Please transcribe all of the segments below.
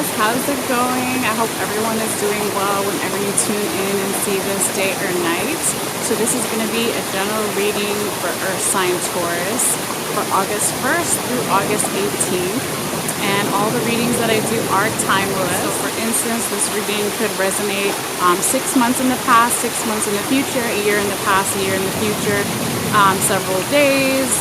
Taurus, how's it going? I hope everyone is doing well whenever you tune in and see this day or night. So this is going to be a general reading for Earth sign Taurus for August 1st through August 18th. And all the readings that I do are timeless. So for instance, this reading could resonate 6 months in the past, 6 months in the future, a year in the past, a year in the future, several days,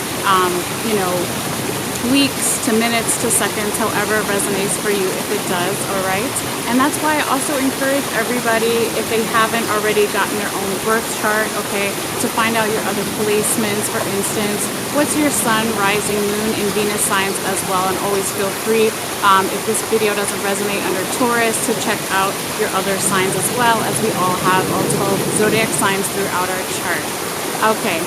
weeks to minutes to seconds, however it resonates for you, if it does, all right? And that's why I also encourage everybody, if they haven't already gotten their own birth chart, okay, to find out your other placements. For instance, what's your sun, rising, moon, and Venus signs as well, and always feel free, if this video doesn't resonate under Taurus, to check out your other signs as well, as we all have all 12 zodiac signs throughout our chart. Okay,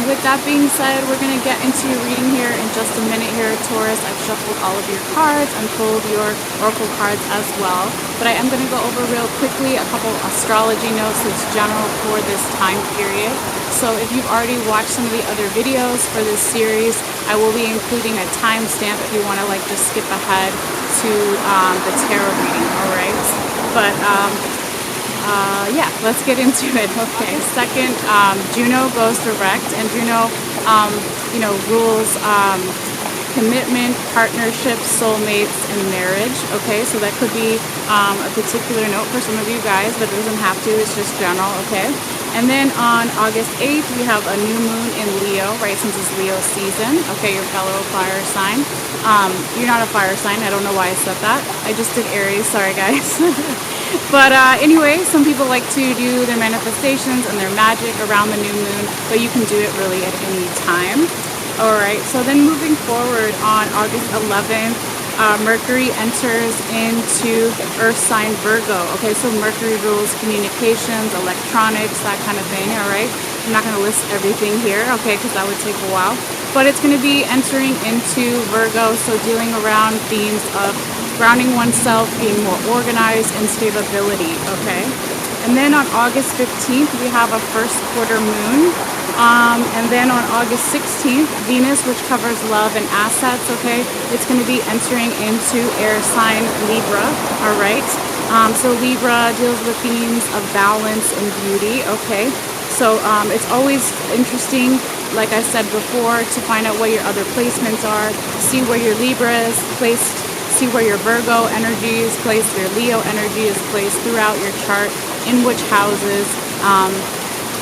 with that being said, we're going to get into your reading here in just a minute here, Taurus. I've shuffled all of your cards and pulled your oracle cards as well. But I am going to go over real quickly a couple astrology notes that's general for this time period. So if you've already watched some of the other videos for this series, I will be including a timestamp if you want to just skip ahead to the tarot reading, all right? But yeah, let's get into it. Okay, second, Juno goes direct, and Juno, rules commitment, partnerships, soulmates, and marriage. Okay, so that could be a particular note for some of you guys, but it doesn't have to. It's just general. Okay, and then on August 8th, we have a new moon in Leo, right? Since it's Leo season. Okay, your fellow fire sign. You're not a fire sign. I don't know why I said that. I just did Aries. Sorry, guys. But anyway, some people like to do their manifestations and their magic around the new moon, but you can do it really at any time. All right, so then moving forward on August 11th, Mercury enters into Earth sign Virgo. Okay, so Mercury rules communications, electronics, that kind of thing, all right? I'm not going to list everything here, okay, because that would take a while. But it's going to be entering into Virgo, so dealing around themes of grounding oneself, being more organized, and stability, okay? And then on August 15th, we have a first quarter moon. And then on August 16th, Venus, which covers love and assets, okay? It's going to be entering into air sign Libra, all right? So Libra deals with themes of balance and beauty, okay? So it's always interesting, like I said before, to find out what your other placements are, see where your Libra is placed, see where your Virgo energy is placed, your Leo energy is placed throughout your chart, in which houses,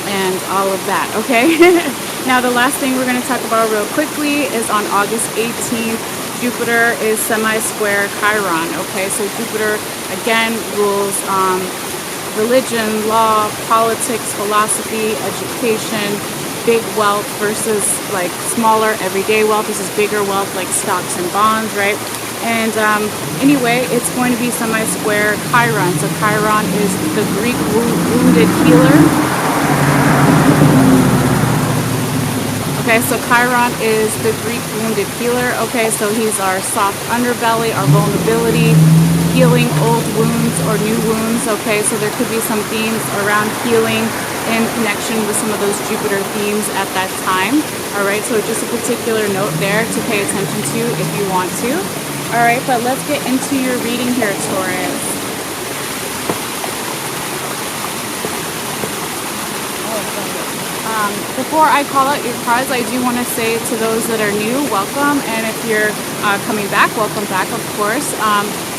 and all of that, okay? Now, the last thing we're going to talk about real quickly is on August 18th, Jupiter is semi-square Chiron, okay? So Jupiter, again, rules religion, law, politics, philosophy, education, big wealth versus smaller everyday wealth. This is bigger wealth like stocks and bonds, right? And anyway, it's going to be semi-square Chiron. So Chiron is the Greek wounded healer. Okay, so Chiron is the Greek wounded healer. Okay, so he's our soft underbelly, our vulnerability, healing old wounds or new wounds. Okay, so there could be some themes around healing in connection with some of those Jupiter themes at that time. All right, so just a particular note there to pay attention to if you want to. All right, but let's get into your reading here, Taurus. Before I call out your cards, I do want to say to those that are new, welcome. And if you're coming back, welcome back, of course.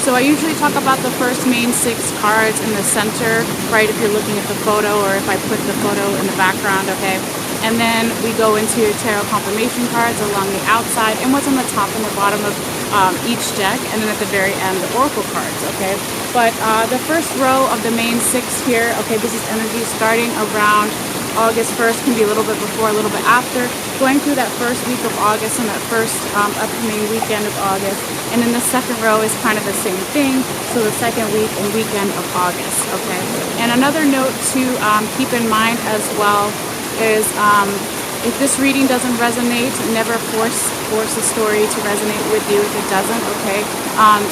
So I usually talk about the first main 6 cards in the center, right, if you're looking at the photo or if I put the photo in the background, okay? And then we go into your tarot confirmation cards along the outside and what's on the top and the bottom of each deck, and then at the very end, the oracle cards, okay? But the first row of the main 6 here, okay, this is energy starting around August 1st, can be a little bit before, a little bit after, going through that first week of August and that first upcoming weekend of August. And then the second row is kind of the same thing, so the second week and weekend of August, okay? And another note to keep in mind as well is if this reading doesn't resonate, never force a story to resonate with you if it doesn't, okay?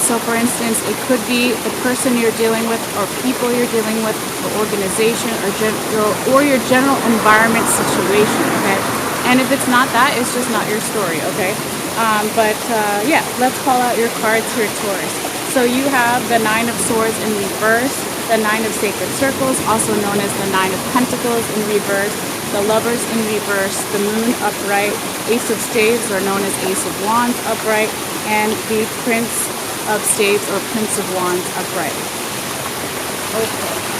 So for instance, it could be the person you're dealing with or people you're dealing with or organization or your general environment situation, okay? And if it's not that, it's just not your story, okay? Yeah, let's call out your cards here, Taurus. So you have the Nine of Swords in reverse, the Nine of Sacred Circles, also known as the Nine of Pentacles in reverse, the Lovers in reverse, the Moon upright, Ace of Staves, or known as Ace of Wands upright, and the Prince of Staves or Prince of Wands upright. Okay.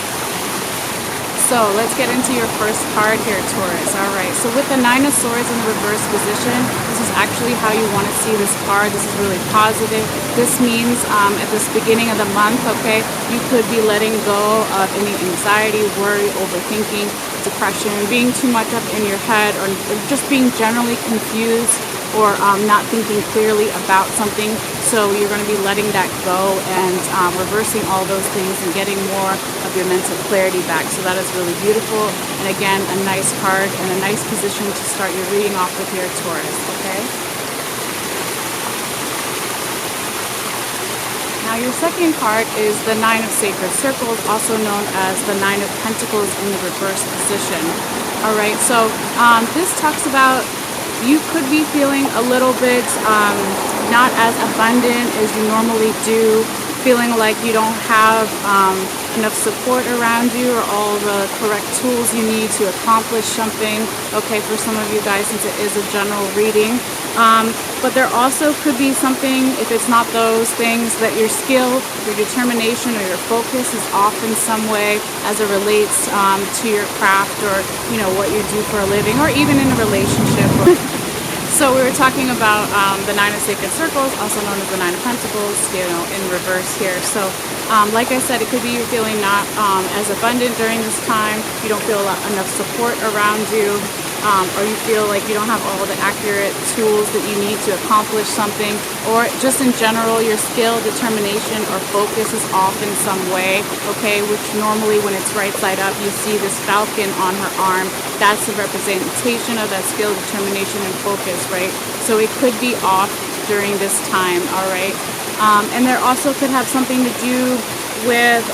So let's get into your first card here, Taurus. All right, so with the Nine of Swords in the reverse position, this is actually how you want to see this card. This is really positive. This means at this beginning of the month, okay, you could be letting go of any anxiety, worry, overthinking, depression, being too much up in your head, or just being generally confused, or not thinking clearly about something. So you're going to be letting that go and reversing all those things and getting more of your mental clarity back. So that is really beautiful. And again, a nice card and a nice position to start your reading off with here, Taurus, okay? Now your second card is the Nine of Sacred Circles, also known as the Nine of Pentacles in the reverse position. All right, so this talks about you could be feeling a little bit not as abundant as you normally do, feeling like you don't have enough support around you or all the correct tools you need to accomplish something. Okay, for some of you guys, since it is a general reading. But there also could be something, if it's not those things, that your skill, your determination, or your focus is off in some way as it relates to your craft, or what you do for a living, or even in a relationship. So we were talking about the Nine of Sacred Circles, also known as the Nine of Pentacles, in reverse here. So like I said, it could be you're feeling not as abundant during this time. You don't feel enough support around you. Or you feel like you don't have all the accurate tools that you need to accomplish something, or just in general your skill, determination, or focus is off in some way, okay, which normally when it's right side up you see this falcon on her arm. That's a representation of that skill, determination, and focus, right? So it could be off during this time, all right? And there also could have something to do with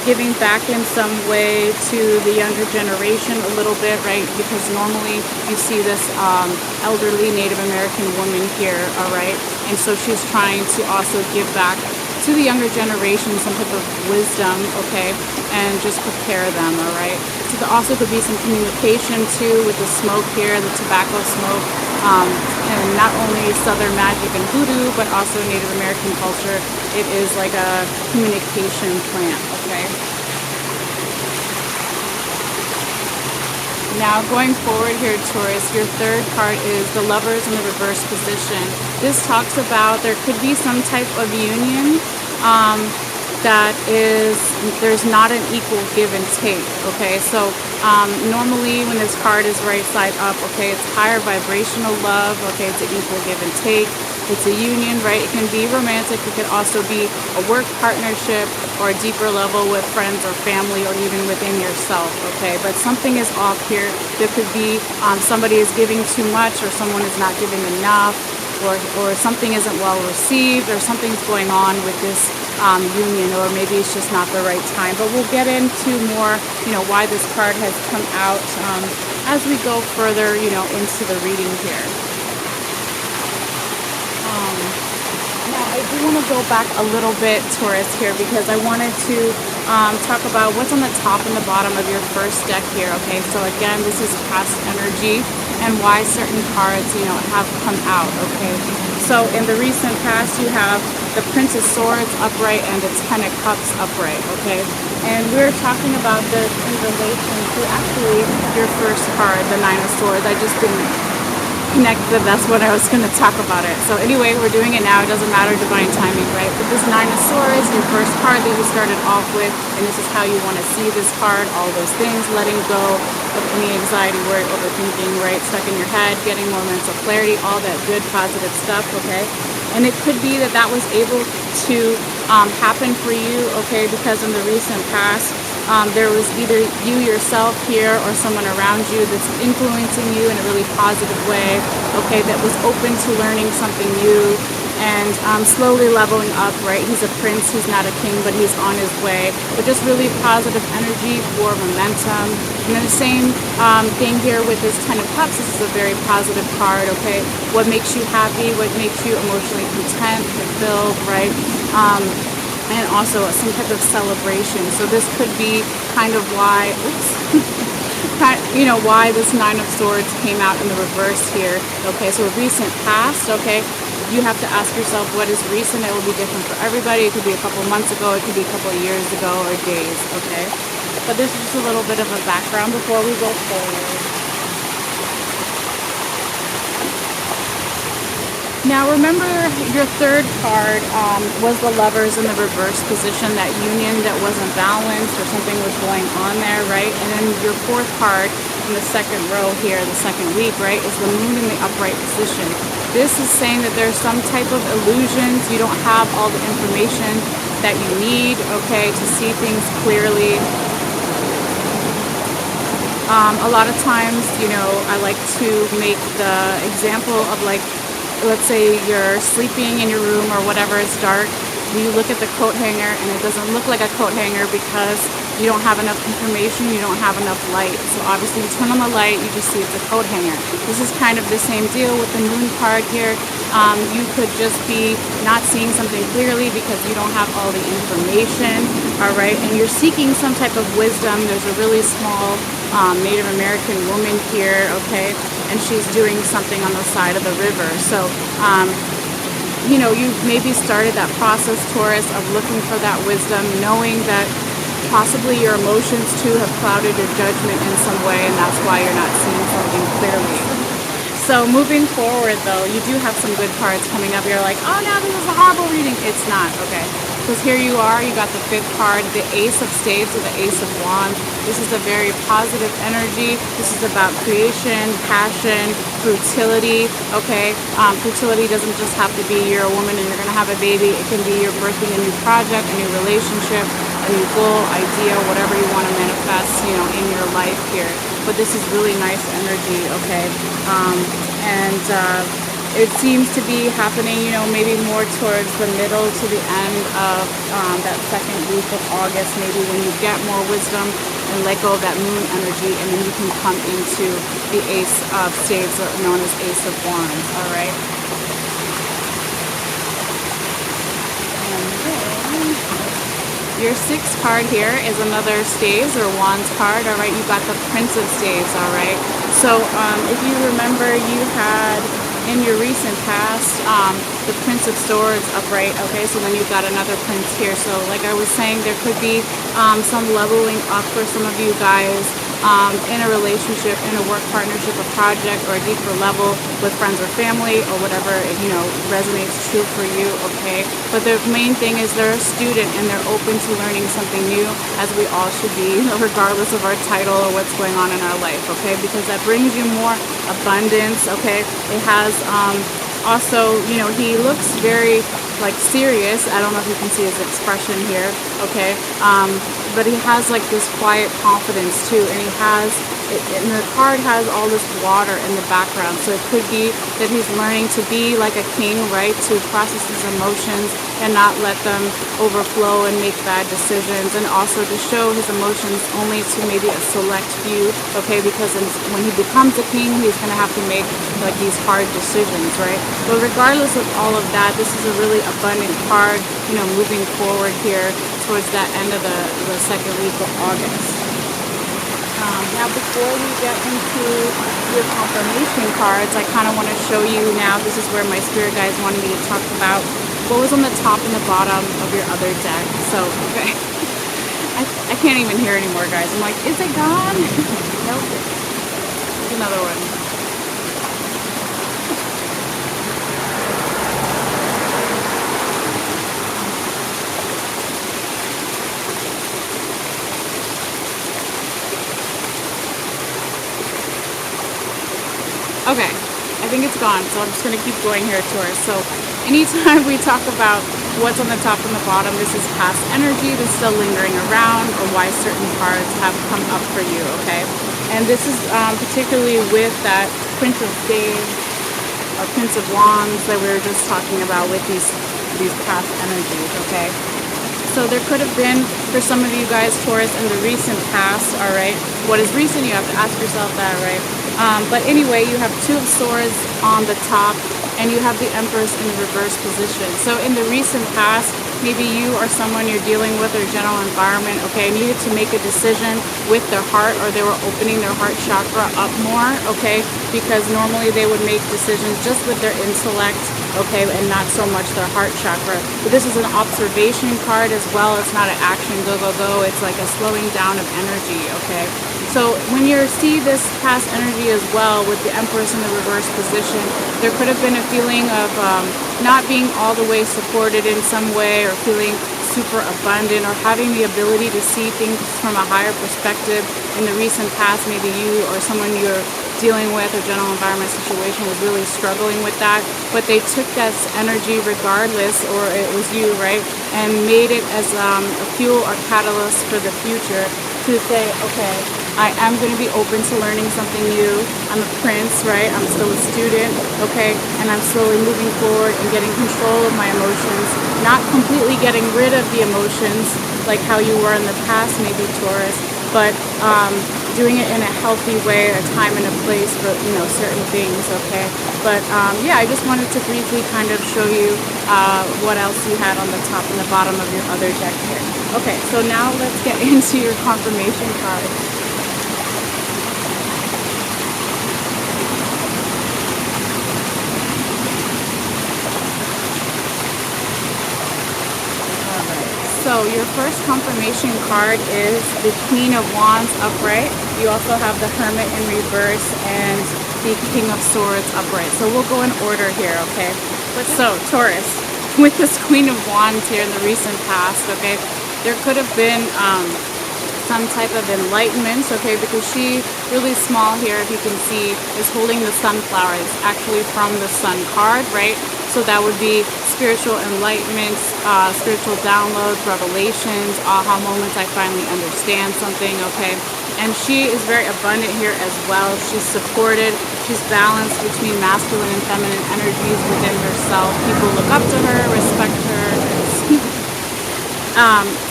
giving back in some way to the younger generation a little bit, right? Because normally you see this elderly Native American woman here, all right? And so she's trying to also give back to the younger generation some type of wisdom, okay? And just prepare them, all right? So there also could be some communication too with the smoke here, the tobacco smoke, and not only Southern magic and voodoo, but also Native American culture. It is like a communication plant, okay? Now going forward here, Taurus, your third card is the Lovers in the reverse position. This talks about there could be some type of union that there's not an equal give and take, okay? So normally when this card is right side up, okay, it's higher vibrational love, okay, it's an equal give and take. It's a union, right? It can be romantic. It could also be a work partnership or a deeper level with friends or family, or even within yourself, okay? But something is off here. There could be somebody is giving too much, or someone is not giving enough, or something isn't well received, or something's going on with this union, or maybe it's just not the right time. But we'll get into more, why this card has come out as we go further, into the reading here. Now, I do want to go back a little bit, Taurus, here, because I wanted to talk about what's on the top and the bottom of your first deck here, okay? So again, this is past energy and why certain cards, have come out, okay? So in the recent past, you have the Prince of Swords upright and the Ten of Cups upright, okay? And we're talking about this in relation to actually your first card, the Nine of Swords. I just didn't connect that that's what I was going to talk about it. So anyway, we're doing it now. It doesn't matter, divine timing, right? But this Nine of Swords, your first card that you started off with, and this is how you want to see this card, all those things, letting go of any anxiety, worry, overthinking, right? Stuck in your head, getting more mental clarity, all that good, positive stuff, okay? And it could be that was able to happen for you, okay? Because in the recent past, there was either you yourself here or someone around you that's influencing you in a really positive way, okay, that was open to learning something new and slowly leveling up, right? He's a prince, he's not a king, but he's on his way. But just really positive energy for momentum. And then the same thing here with this Ten of Cups. This is a very positive card, okay? What makes you happy, what makes you emotionally content, fulfilled, right? and also some type of celebration. So this could be kind of why, you know, why this Nine of Swords came out in the reverse here. Okay, so recent past, okay, you have to ask yourself what is recent. It will be different for everybody. It could be a couple months ago, it could be a couple of years ago, or days, okay? But this is just a little bit of a background before we go forward. Now remember, your third card was the Lovers in the reverse position, that union that wasn't balanced or something was going on there, right? And then your fourth card in the second row here, the second week, right, is the Moon in the upright position. This is saying that there's some type of illusions. You don't have all the information that you need, okay, to see things clearly. A lot of times, you know, I like to make the example of, like, let's say you're sleeping in your room or whatever, it's dark, you look at the coat hanger and it doesn't look like a coat hanger because you don't have enough information, you don't have enough light. So obviously you turn on the light, you just see it's a coat hanger. This is kind of the same deal with the Moon card here. You could just be not seeing something clearly because you don't have all the information, all right? And you're seeking some type of wisdom. There's a really small Native American woman here, okay? And she's doing something on the side of the river. So, you know, you maybe started that process, Taurus, of looking for that wisdom, knowing that possibly your emotions too have clouded your judgment in some way, and that's why you're not seeing something clearly. So moving forward, though, you do have some good cards coming up. You're like, oh, no, this is a horrible reading. It's not, okay? Because here you are, you got the fifth card, the Ace of Spades or the Ace of Wands. This is a very positive energy. This is about creation, passion, fertility, okay? Fertility doesn't just have to be you're a woman and you're going to have a baby. It can be you're birthing a new project, a new relationship, a new goal, idea, whatever you want to manifest, you know, in your life here. But this is really nice energy, okay? It seems to be happening, you know, maybe more towards the middle to the end of that second week of August, maybe when you get more wisdom and let go of that Moon energy, and then you can come into the Ace of Spades, known as Ace of Wands, all right? Your sixth card here is another Staves or Wands card, all right? You got the Prince of Staves, all right? So if you remember, you had in your recent past the Prince of Swords upright, okay? So then you've got another Prince here. So like I was saying, there could be some leveling up for some of you guys in a relationship, in a work partnership, a project, or a deeper level with friends or family, or whatever, you know, resonates true for you, okay? But the main thing is they're a student and they're open to learning something new, as we all should be, regardless of our title or what's going on in our life, okay? Because that brings you more abundance, okay? It has also, you know, he looks very like serious. I don't know if you can see his expression here, okay? But he has like this quiet confidence too, and and the card has all this water in the background, so it could be that he's learning to be like a king, right? To process his emotions and not let them overflow and make bad decisions, and also to show his emotions only to maybe a select few, okay? Because when he becomes a king, he's going to have to make like these hard decisions, right? But regardless of all of that, this is a really abundant card, you know, moving forward here towards that end of the second week of August. Now before we get into your confirmation cards, I kind of want to show you now, this is where my spirit guides wanted me to talk about what was on the top and the bottom of your other deck. So, okay. I can't even hear anymore, guys. I'm like, is it gone? Nope. There's another one. Okay, I think it's gone, so I'm just going to keep going here, Taurus. So anytime we talk about what's on the top and the bottom, this is past energy that's still lingering around, or why certain cards have come up for you, okay? And this is particularly with that Prince of Spades or Prince of Wands that we were just talking about with these past energies, okay? So there could have been, for some of you guys, Taurus, in the recent past, all right? What is recent? You have to ask yourself that, right? But anyway, you have Two of Swords on the top, and you have the Empress in the reverse position. So in the recent past, maybe you or someone you're dealing with or general environment, okay, needed to make a decision with their heart, or they were opening their heart chakra up more, okay, because normally they would make decisions just with their intellect, okay, and not so much their heart chakra. But this is an observation card as well. It's not an action, go, go, go. It's like a slowing down of energy, okay? So when you see this past energy as well with the Empress in the reverse position, there could have been a feeling of not being all the way supported in some way, or feeling super abundant, or having the ability to see things from a higher perspective. In the recent past, maybe you or someone you're dealing with or general environment situation was really struggling with that, but they took that energy regardless, or it was you, right, and made it as a fuel or catalyst for the future to say, okay, I am going to be open to learning something new. I'm a prince, right? I'm still a student, okay? And I'm slowly moving forward and getting control of my emotions, not completely getting rid of the emotions like how you were in the past, maybe Taurus, but doing it in a healthy way, a time and a place for, you know, certain things, okay? But yeah, I just wanted to briefly kind of show you what else you had on the top and the bottom of your other deck here. Okay, so now let's get into your confirmation card. So your first confirmation card is the Queen of Wands upright. You also have the Hermit in reverse and the King of Swords upright. So we'll go in order here, okay? So Taurus, with this Queen of Wands here in the recent past, okay, there could have been some type of enlightenment, okay, because she, really small here, if you can see, is holding the sunflower. It's actually from the Sun card, right? So that would be spiritual enlightenment, spiritual downloads, revelations, aha moments, I finally understand something, okay? And she is very abundant here as well. She's supported, she's balanced between masculine and feminine energies within herself. People look up to her, respect her.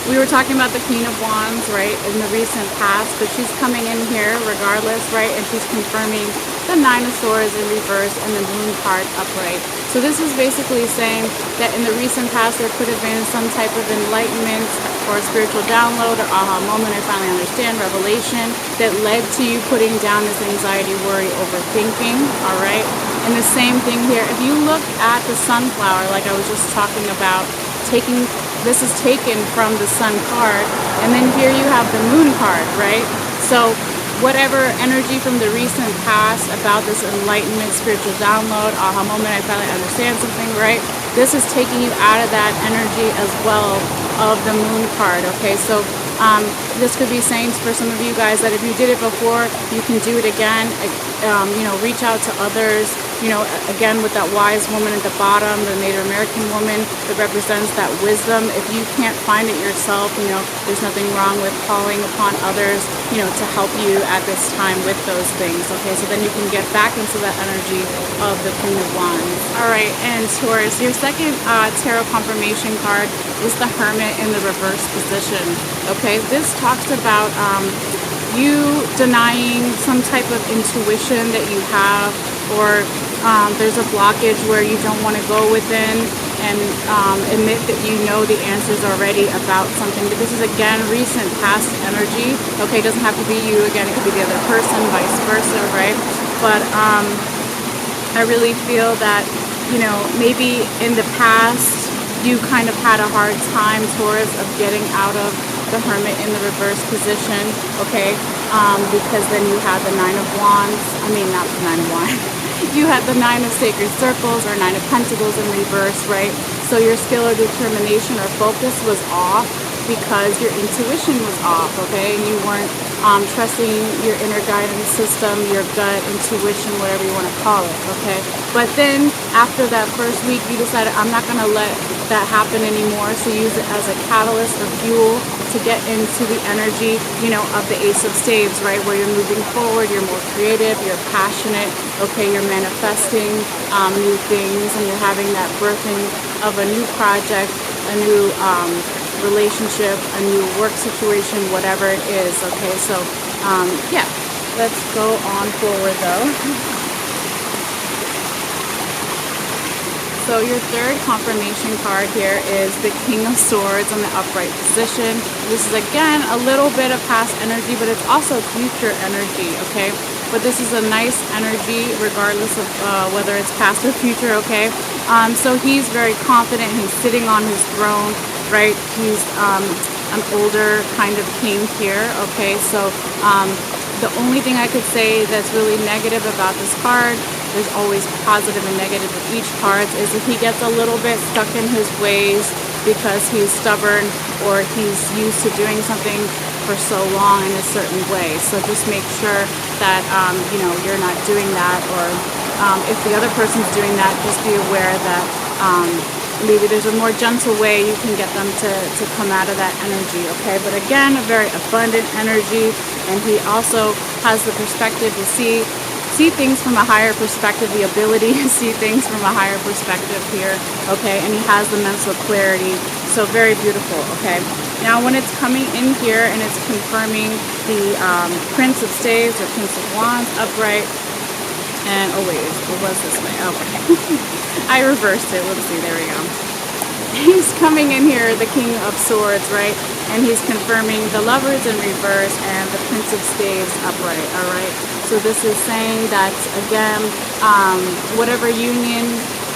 We were talking about the Queen of Wands, right, in the recent past, but she's coming in here regardless, right, and she's confirming the Nine of Swords in reverse and the Moon card upright. So this is basically saying that in the recent past there could have been some type of enlightenment or a spiritual download or aha moment, I finally understand, revelation, that led to you putting down this anxiety, worry, overthinking, all right? And the same thing here, if you look at the sunflower, like I was just talking about, this is taken from the Sun card, and then here you have the Moon card, right? So whatever energy from the recent past about this enlightenment, spiritual download, aha moment, I finally understand something, right? This is taking you out of that energy as well of the Moon card, okay? So this could be saying for some of you guys that if you did it before, you can do it again. You know, reach out to others. You know, again, with that wise woman at the bottom, the Native American woman that represents that wisdom. If you can't find it yourself, you know, there's nothing wrong with calling upon others, you know, to help you at this time with those things, okay? So then you can get back into that energy of the Queen of Wands. All right, and Taurus, your second tarot confirmation card is the Hermit in the reverse position, okay? This talks about you denying some type of intuition that you have, or there's a blockage where you don't want to go within and admit that you know the answers already about something. But this is, again, recent past energy, okay? It doesn't have to be you, again, it could be the other person, vice versa, right? But I really feel that, you know, maybe in the past you kind of had a hard time, Taurus, of getting out of the Hermit in the reverse position, okay? Because then you had the Nine of Wands, I mean, not the Nine of Wands, you had the Nine of Sacred Circles or Nine of Pentacles in reverse, right? So your skill or determination or focus was off because your intuition was off, okay? And you weren't trusting your inner guidance system, your gut, intuition, whatever you want to call it, okay? But then after that first week, you decided, I'm not going to let that happen anymore, so use it as a catalyst or fuel to get into the energy, you know, of the Ace of Staves, right? Where you're moving forward, you're more creative, you're passionate, okay? You're manifesting new things, and you're having that birthing of a new project, a new relationship, a new work situation, whatever it is, okay? So yeah, let's go on forward though. So your third confirmation card here is the King of Swords in the upright position. This is again a little bit of past energy, but it's also future energy, okay? But this is a nice energy regardless of whether it's past or future, okay? So he's very confident. He's sitting on his throne, right? He's an older kind of king here, okay? So the only thing I could say that's really negative about this card, there's always positive and negative with each card, is if he gets a little bit stuck in his ways because he's stubborn or he's used to doing something for so long in a certain way. So just make sure that you know, you're not doing that, or if the other person's doing that, just be aware that maybe there's a more gentle way you can get them to come out of that energy, okay? But again, a very abundant energy, and he also has the perspective to see things from a higher perspective, the ability to see things from a higher perspective here, okay? And he has the mental clarity, so very beautiful, okay? Now when it's coming in here and it's confirming the Prince of Staves or Prince of Wands upright, and oh wait, it was this way, okay. I reversed it, let's see, there we go. He's coming in here, the King of Swords, right? And he's confirming the Lovers in reverse and the Prince of Staves upright, all right? So this is saying that, again, whatever union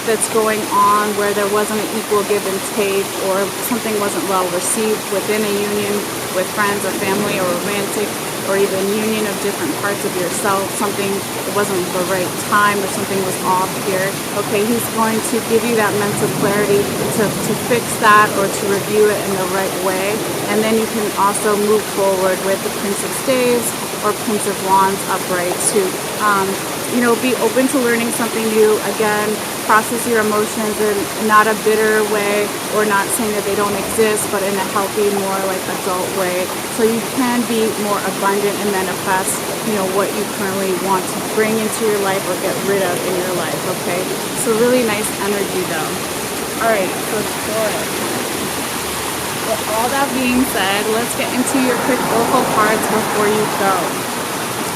that's going on where there wasn't an equal give and take, or something wasn't well received within a union with friends or family or romantic, or even union of different parts of yourself, something it wasn't the right time or something was off here, okay, he's going to give you that mental clarity to fix that or to review it in the right way. And then you can also move forward with the Prince of Staves or Prince of Wands upright to you know, be open to learning something new. Again, process your emotions in not a bitter way, or not saying that they don't exist, but in a healthy, more like adult way, so you can be more abundant and manifest, you know, what you currently want to bring into your life or get rid of in your life, okay? So really nice energy though. Alright, so Taurus. With all that being said, let's get into your quick oracle cards before you go.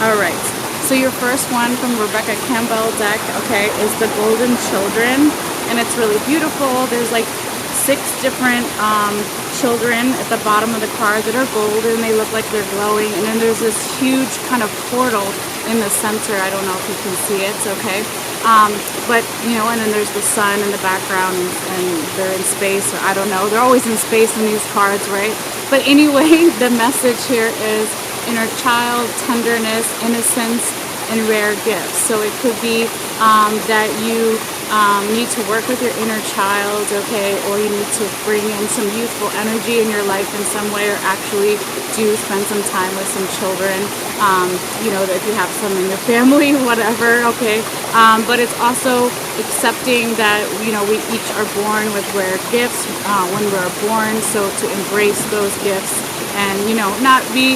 Alright. So your first one from Rebecca Campbell deck, okay, is the Golden Children, and it's really beautiful. There's like 6 different children at the bottom of the card that are golden. They look like they're glowing, and then there's this huge kind of portal in the center. I don't know if you can see it, okay? But, you know, and then there's the sun in the background, and they're in space, or I don't know. They're always in space in these cards, right? But anyway, the message here is inner child, tenderness, innocence, and rare gifts. So it could be that you need to work with your inner child, okay, or you need to bring in some youthful energy in your life in some way, or actually do spend some time with some children, you know, if you have some in your family, whatever, okay. But it's also accepting that, you know, we each are born with rare gifts when we're born, so to embrace those gifts and, you know, not be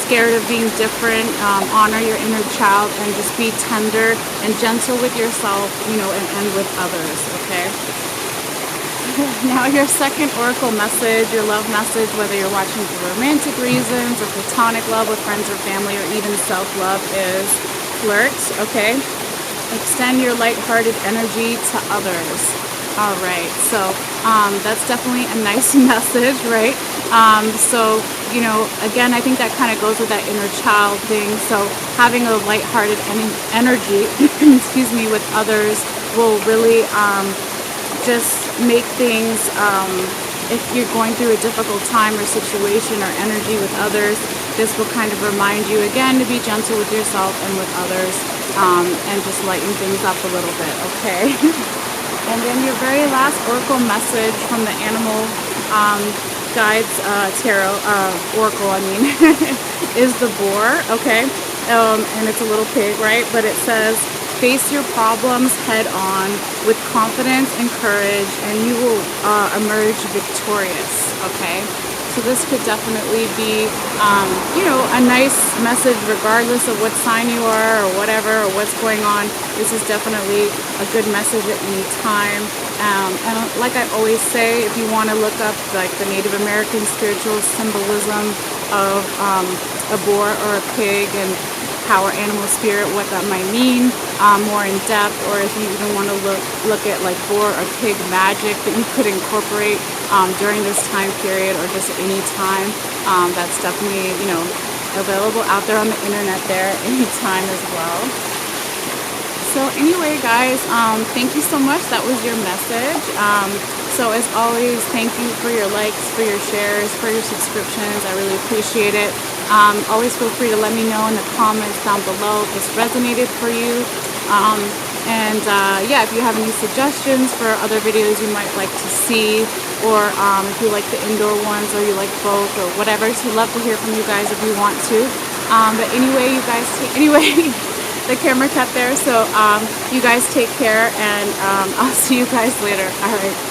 scared of being different, honor your inner child, and just be tender and gentle with yourself, you know, and with others, okay? Now your second oracle message, your love message, whether you're watching for romantic reasons or platonic love with friends or family, or even self-love, is flirt, okay? Extend your lighthearted energy to others. All right, so that's definitely a nice message, right? So, you know, again, I think that kind of goes with that inner child thing. So having a lighthearted energy, excuse me, with others will really just make things, if you're going through a difficult time or situation or energy with others, this will kind of remind you again to be gentle with yourself and with others, and just lighten things up a little bit, okay? And then your very last oracle message from the Animal Guides Tarot, Oracle, I mean, is the Boar, okay? And it's a little pig, right? But it says, face your problems head on with confidence and courage, and you will emerge victorious, okay? So this could definitely be, you know, a nice message regardless of what sign you are or whatever or what's going on. This is definitely a good message at any time. And like I always say, if you want to look up like the Native American spiritual symbolism of a boar or a pig and power animal spirit, what that might mean more in depth, or if you even want to look at like boar or pig magic that you could incorporate during this time period or just any time. That's definitely, you know, available out there on the internet there anytime as well. So anyway, guys, thank you so much. That was your message. So as always, thank you for your likes, for your shares, for your subscriptions. I really appreciate it. Always feel free to let me know in the comments down below if this resonated for you. Yeah, if you have any suggestions for other videos you might like to see, or if you like the indoor ones or you like both or whatever, so love to hear from you guys if you want to. But anyway, you guys the camera cut there, so you guys take care, and I'll see you guys later. All right.